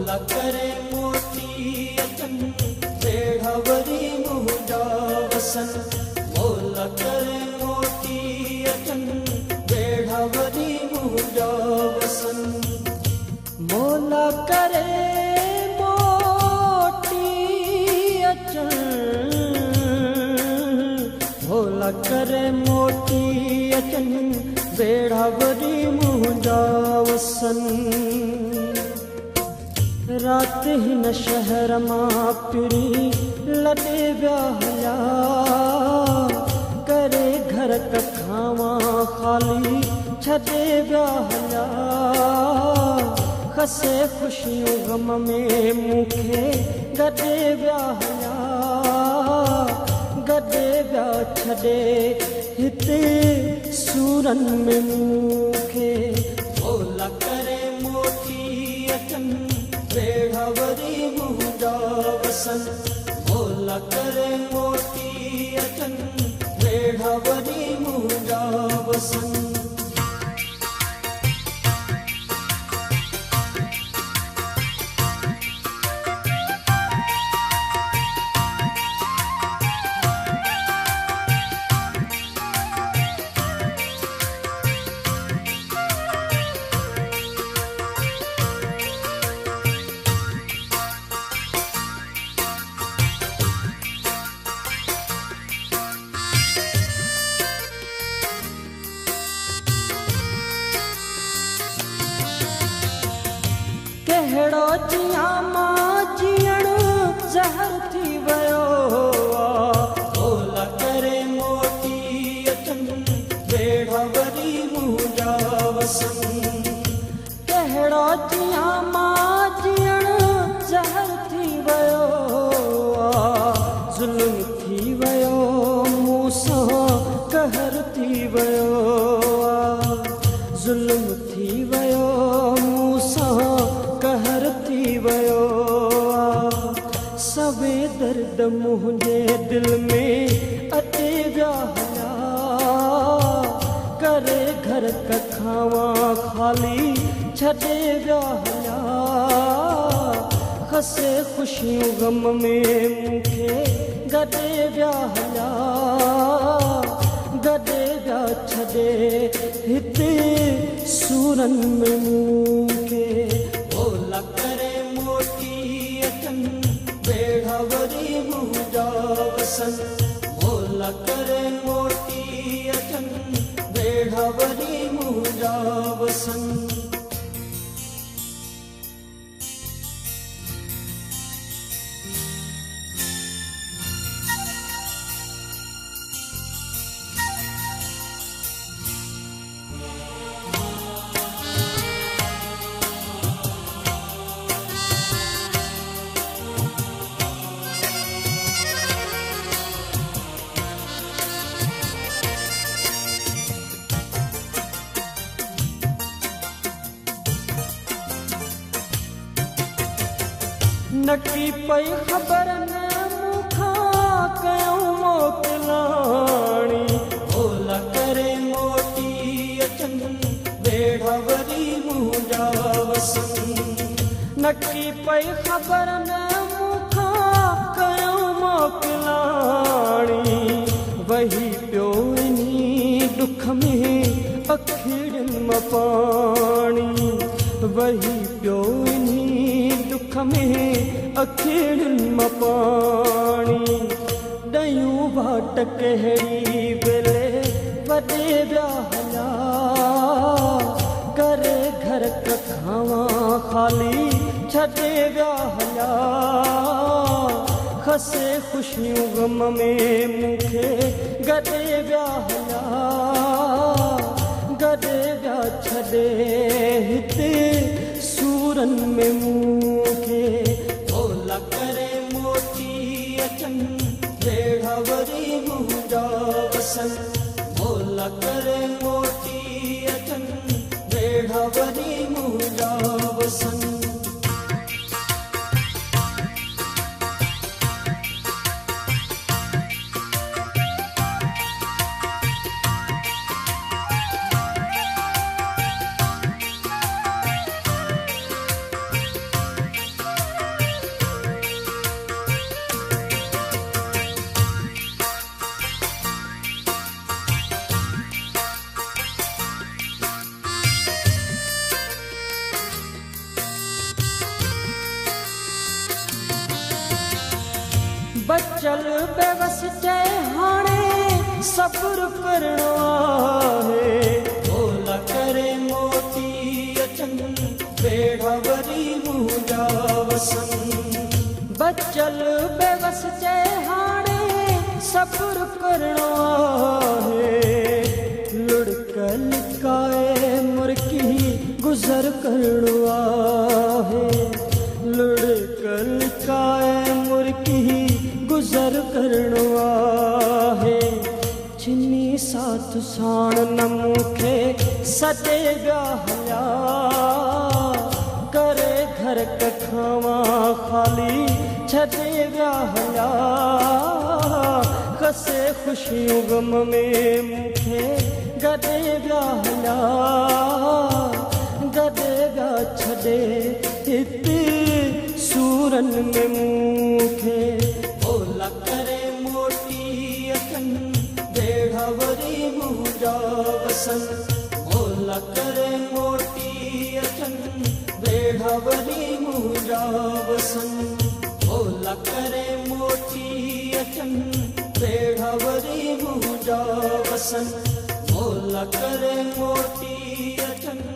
भोला करे मोती अचन बेड़ा वरी मुंहिंजा वसन भोला करे मोती अचन बेड़ा वरी मुंहिंजा वसन भोला करे मोती अचन भोला करे मोती अचन बेड़ा वरी मुंहिंजा वसन रात हिन शहर मां पिरी लॾे विया हलिया करे घर कखावा ख़ाली छॾे विया हलिया खसे ख़ुशियूं ग़म में मूंखे गॾे विया हलिया गॾे विया छॾे हिते सूरनि में मूंखे भोला करे मोती अचन बेड़ा वरी मुंहिंजा वसन भोला करे मोती अचन बेड़ा वरी मुंहिंजा वसन कहिड़ो जियां मां जीअण ज़हर थी वियो भोला करे मोती अचन बेड़ा वरी मुंहिंजा वसन कहिड़ो जियां मां जीअण ज़हर थी वियो ज़ुल्म थी वियो मूं सां कहर थी वियो ज़ुल्म थी वियो मूं सां कहर थी वियो सवे दर्द मुंहिंजे दिल में अचे विया हलिया करे घर कखावा ख़ाली छॾे विया हलिया खसे ख़ुशियूं ग़म में मूंखे गॾे विया हलिया गॾे विया छॾे हिते सूरनि में मूंखे भोला करे मोती अचन बेड़ा वरी मुंहिंजा वसन भोला करे मोती अचन बेड़ा वरी मुंहिंजा वसन नकी पई ख़बर न मूंखां कयूं मोकिलाणी भोला करे मोती अचन बेड़ा वरी मुंहिंजा वसन नकी पई ख़बर न मूंखां कयूं मोकिलाणी वही पियो इन्ही दुख में अखियुनि मां पाणी वही पियो इन्ही दुख में अखियुनि मां पाणी ॾयूं बाट कहिड़ी वेले वॾे विया हलिया करे घर कखावा ख़ाली छॾे विया हलिया खसे ख़ुशियूं ग़म में मूंखे गॾे विया हलिया गॾे विया छॾे हिते सूरनि में मूंखे भोला करे मोती अचन बेड़ा वरी मुंहिंजा वसन भोला करे मोती अचन बेड़ा वरी मुंहिंजा वसन बेवस चए हाणे सब्र करणो आहे भोला करे मोती अचनि बेड़ा वरी मुंहिंजा वसनि बचल बेवस चए हाणे सब्र करणो आहे लुड़क लिकाए मुर्की गुज़र करणो आहे लुड़क लिकाए मुर्की गुज़र करणो आहे चिनी साथ साण न मूंखे सॾे विया हलिया करे घर कखावा ख़ाली छॾे विया हलिया कसे ख़ुशियूं ग़म में मूंखे गॾे विया हलिया गॾे विया छॾे हिते सूरनि में मूंखे भोला करे मोटी अचनि बेड़ा वरी मुंहिंजा वसनि भोला करे मोटी अचनि बेड़ा वरी मुंहिंजा वसनि भोला करे मोटी अचनि बेड़ा वरी मुंहिंजा वसनि भोला करे मोटी अचनि